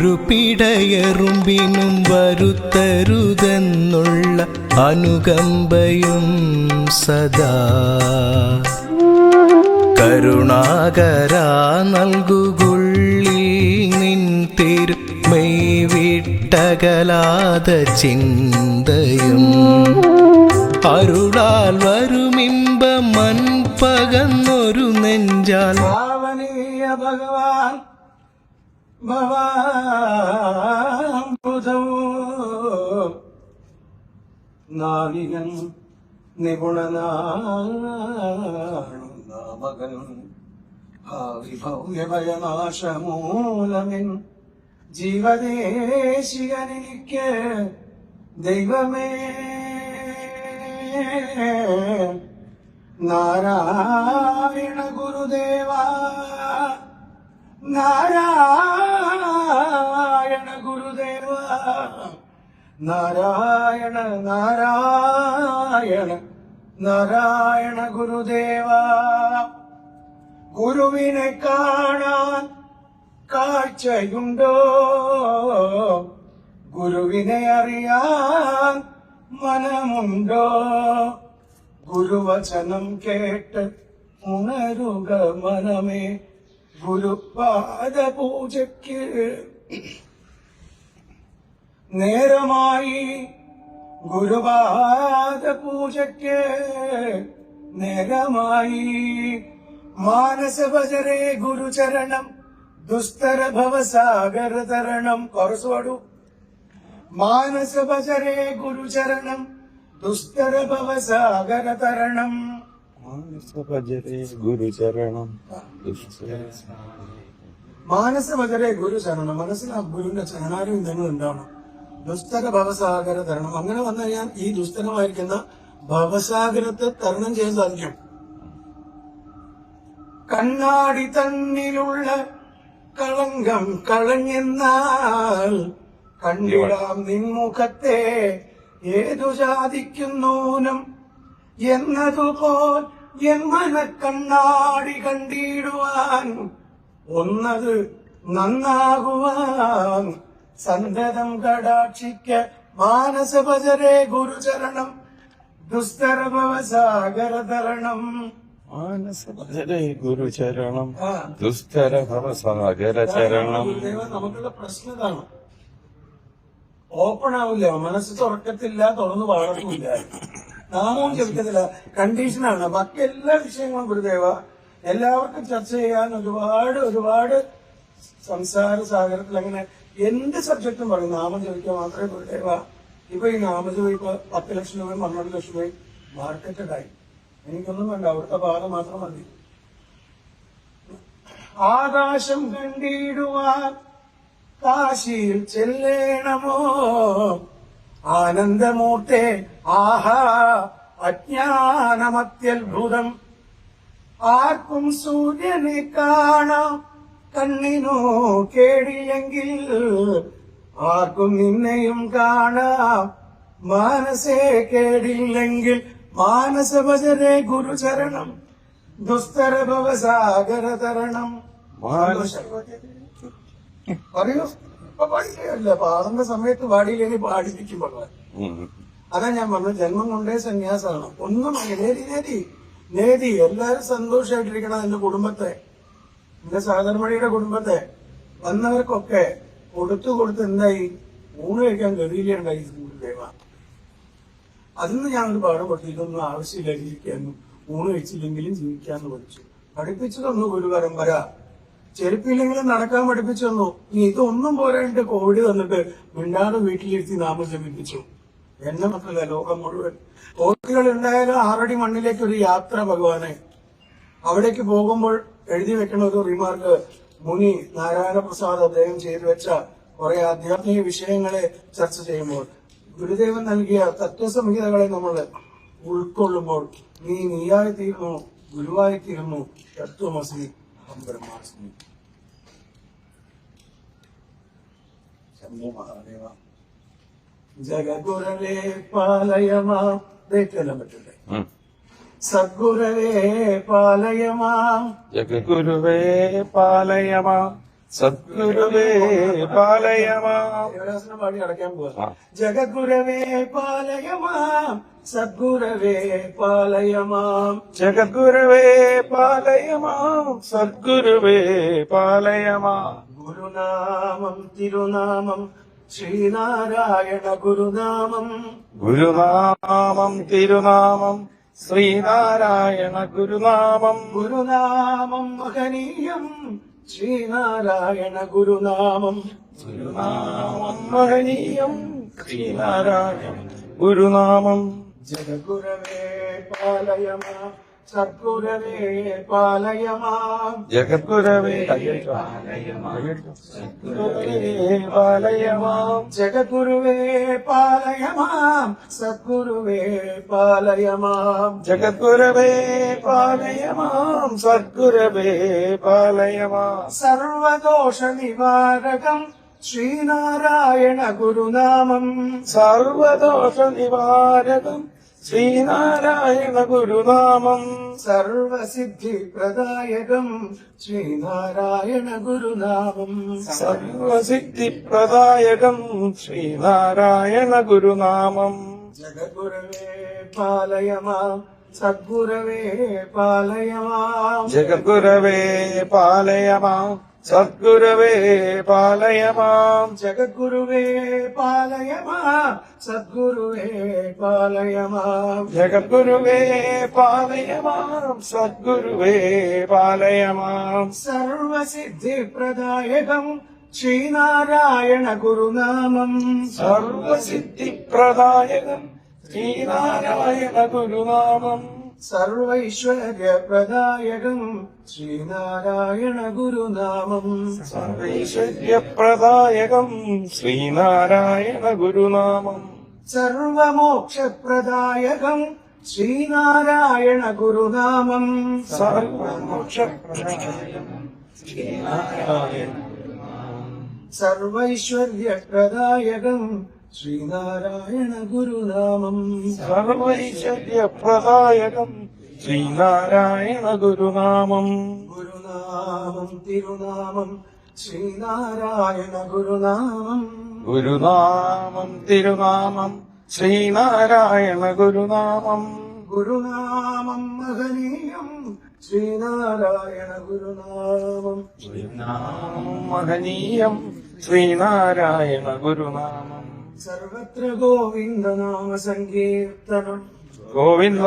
ഒരു പിടയറുമ്പിനും വരുത്തരുതെന്നുള്ള അനുകമ്പയും സദാ കരുണാകരാ നൽകുകുള്ളിൽ നിൻ തിരുമെയ് വിട്ടകലാത ചിന്തയും അരുളാൽ വരുമിമ്പ മൺപകന്നൊരു നെഞ്ചാൽ ഭാവനീയ ഭഗവാൻ ഭവാംബുധം നാവികൻ നിപുണനാമകൻ ഭാവിഭവ്യഭയനാശമൂലമിൻ ജീവദേശികനിക്ക് ദൈവമേ നാരായണ ഗുരുദേവ നാരായണ ഗുരുദേവ നാരായണ നാരായണ നാരായണ ഗുരുദേവ ഗുരുവിനെ കാണാൻ കാഴ്ചയുണ്ടോ ഗുരുവിനെ അറിയാൻ മനമുണ്ടോ ഗുരുവചനം കേട്ട് ഉണരുക മനമേ ഗുരുപാദ പൂജയ്ക്ക് നേരമായി ഗുരുപാദ പൂജയ്ക്ക് നേരമായി മാനസഭജരേ ഗുരുചരണം ദുസ്തര ഭവസാഗര തരണം കുറച്ചുപാടു മാനസഭജരേ ഗുരുചരണം ദുസ്തര ഭവസാഗര തരണം മാനസഭജരേ ഗുരുചരണം മാനസഭജരേ ഗുരുചരണം മനസ്സിൽ ആ ഗുരുവിന്റെ ചരണാരവിന്ദങ്ങൾ ഉണ്ടാവണം ദുസ്തര ഭവസാഗര തരണം അങ്ങനെ വന്നു കഴിഞ്ഞാൽ ഈ ദുസ്തരമായിരിക്കുന്ന ഭവസാഗരത്തെ തരണം ചെയ്യാൻ സാധിക്കും കണ്ണാടി തന്നിലുള്ള കളങ്കം കളഞ്ഞെന്നാൽ കണ്ടിടാം നിൻമുഖത്തെ ഏതു സാധിക്കുന്നൂനം എന്നതുപോൽ എൻ മനക്കണ്ണാടി കണ്ടിടുവാൻ ഒന്നത് നന്നാകുവാൻ സന്തതം കടാക്ഷിക്ക മാനസഭജരേ ഗുരുചരണം ദുസ്തര ഭവസാഗര തരണം മാനസഭജരേ ഗുരുചരണം ദുസ്തര ഭവസാഗര ചരണം നമുക്കുള്ള പ്രശ്നം ഇതാണ് ഓപ്പൺ ആവില്ല മനസ്സ് തുറക്കത്തില്ല തുറന്ന് പാടത്തുമില്ല നാമവും ജപിക്കത്തില്ല കണ്ടീഷനാണ് ബാക്കി എല്ലാ വിഷയങ്ങളും ഗുരുദേവ എല്ലാവർക്കും ചർച്ച ചെയ്യാൻ ഒരുപാട് സംസാര സാഗരത്തിൽ അങ്ങനെ എന്ത് സബ്ജക്റ്റും പറയും നാമം ജപിക്കുക മാത്രമേ ഗുരുദേവ ഇപ്പൊ ഈ നാമജപം ഇപ്പൊ 10 ലക്ഷം രൂപയും 12 ലക്ഷം രൂപയും മാർക്കറ്റഡായി എനിക്കൊന്നും വേണ്ട അവിടുത്തെ പാത മാത്രം മതി ആകാശം കണ്ടിടുവാൻ കാശിയിൽ ചെല്ലേണമോ ആനന്ദമൂർത്തെ ആഹാ അജ്ഞാനമത്യത്ഭുതം ആർക്കും സൂര്യനെ കാണാം കണ്ണിനോ കേടിയെങ്കിൽ ആർക്കും നിന്നെയും കാണാം മാനസേ കേടില്ലെങ്കിൽ മാനസഭജരേ ഗുരുചരണം ദുസ്തര ഭവസാഗര തരണം പറയൂ ഇപ്പൊ പാടില്ല പാടുന്ന സമയത്ത് പാടിയില്ലെങ്കിൽ പാടിപ്പിക്കും ഭഗവാൻ അതാ ഞാൻ പറഞ്ഞു ജന്മം കൊണ്ടേ സന്യാസമാണ് ഒന്നും നേതി എല്ലാരും സന്തോഷമായിട്ടിരിക്കണം എന്റെ കുടുംബത്തെ എന്റെ സാഗർമണിയുടെ കുടുംബത്തെ വന്നവർക്കൊക്കെ കൊടുത്ത് എന്തായി ഊണ് കഴിക്കാൻ ഗതിയിലുണ്ടായി ഗുരുദേവ അതിന്ന് ഞാനൊരു പാഠം കൊടുത്തു ഇതൊന്നും ആവശ്യമില്ല ജീവിക്കാനും ഊണ് കഴിച്ചില്ലെങ്കിലും ജീവിക്കാന്ന് പഠിച്ചു പഠിപ്പിച്ചു തന്നു ഗുരു പരമ്പര ചെരുപ്പില്ലെങ്കിലും നടക്കാൻ പഠിപ്പിച്ചു തന്നു ഇനി ഇതൊന്നും പോരായിട്ട് കോവിഡ് തന്നിട്ട് മിണ്ടാതെ വീട്ടിലിരുത്തി നാമം ജപിപ്പിച്ചു എന്നെ മാത്രമല്ല ലോകം മുഴുവൻ കോവിഡുകൾ ഉണ്ടായാലും 6 അടി മണ്ണിലേക്ക് ഒരു യാത്ര ഭഗവാനെ അവിടേക്ക് പോകുമ്പോൾ എഴുതി വെക്കണ ഒരു റിമാർക്ക് മുനി നാരായണ പ്രസാദ് അദ്ദേഹം ചെയ്തു വെച്ച കുറെ ആധ്യാത്മിക വിഷയങ്ങളെ ചർച്ച ചെയ്യുമ്പോൾ ഗുരുദേവൻ നൽകിയ തത്വസംഹിതകളെ നമ്മൾ ഉൾക്കൊള്ളുമ്പോൾ നീയായി തീരുന്നു ഗുരുവായി തീരുന്നു തത്വമസി ബ്രഹ്മാസ്മി ശംഭോ മഹാദേവ ജഗദ്ഗുരവേ പാലയമാം ദൈവെല്ലാം പറ്റില്ലേ സദ്ഗുരവേ പാലയമാം ജഗദ്ഗുരുവേ പാലയമാം സദ്ഗുരുവേ പാലയമാം. ദേവദാസനെ പാടി അടയ്ക്കാൻ ആ. പോവാ. ജഗദ്ഗുരവേ പാലയമാം സദ്ഗുരവേ പാലയമാം. ജഗദ്ഗുരുവേ പാലയമാം സദ്ഗുരുവേ പാലയമാം. ഗുരുനാമം തിരുനാമം ശ്രീനാരായണ ഗുരുനാമം. ഗുരുനാമം തിരുനാമം ശ്രീനാരായണ ഗുരുനാമം. ഗുരുനാമം മഹനീയം ശ്രീനാരായണ ഗുരുനാമം. ഗുരുനാമം മഹനീയം ശ്രീനാരായണ ഗുരുനാമം. ജഗദ്ഗുരവേ പാലയമാം സദ്ഗുരവേ പാലയമാം. ജഗദ്ഗുരവേ പാലയമാം. ജഗദ്ഗുരുവേ പാലയമാം സദ്ഗുരുവേ പാലയമാം. ജഗദ്ഗുരവേ പാലയമാം സദ്ഗുരവേ പാലയമാം. സർവദോഷ നിവാരകം ശ്രീനാരായണ ഗുരുനാമം. സർവദോഷ നിവാരകം ശ്രീനാരായണ ഗുരുനാമം. സർവസിദ്ധി പ്രദായകം ശ്രീനാരായണ ഗുരുനാമം. സർവസിദ്ധിപ്രദായകം ശ്രീനാരായണ ഗുരുനാമം. ജഗദ്ഗുരവേ പാലയമാം സദ്ഗുരവേ പാലയമാം. ജഗദ്ഗുരവേ പാലയമാം സദ്ഗുരവേ പാലയമാം. ജഗദ്ഗുരുവേ പാലയമാം സദ്ഗുരുവേ പാലയമാം. ജഗദ്ഗുരുവേ പാലയമാം സദ്ഗുരുവേ പാലയമാം. സർവസിദ്ധി പ്രദായകം ശ്രീനാരായണ ഗുരുനാമം. സർവസിദ്ധിപ്രദായകം ശ്രീനാരായണ ഗുരുനാമം. സർവൈശ്വര്യ പ്രദായകം ശ്രീനാരായണ ഗുരുനാമം. സർവൈശ്വര്യപ്രദായകം ശ്രീനാരായണ ഗുരുനാമം. സർവമോക്ഷപ്രദായകം ശ്രീനാരായണ ഗുരുനാമം. സർവമോക്ഷപ്രദായകം ശ്രീനാരായണ. സർവൈശ്വര്യപ്രദായകം ശ്രീനാരായണ ഗുരുനാമം. സർവൈശ്വര്യപ്രദായകം ശ്രീനാരായണ ഗുരുനാമം. ഗുരുനാമം തിരുനാമം ശ്രീനാരായണ ഗുരുനാമം. ഗുരുനാമം തിരുനാമം ശ്രീനാരായണ ഗുരുനാമം. ഗുരുനാമം മഹനീയം ശ്രീനാരായണ ഗുരുനാമം. ശ്രീനാമം മഹനീയം ശ്രീനാരായണ ഗുരുനാമം. സർവത്ര ഗോവിന്ദനാമ സങ്കീർത്തനം. ഗോവിന്ദ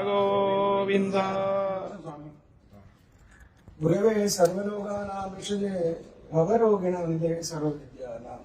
ഗോവിന്ദ. ഗുരവേ സർവലോകാനാം വിഷയേ ഭവരോഗിണ വന്ദേ സർവവിദ്യാനാം.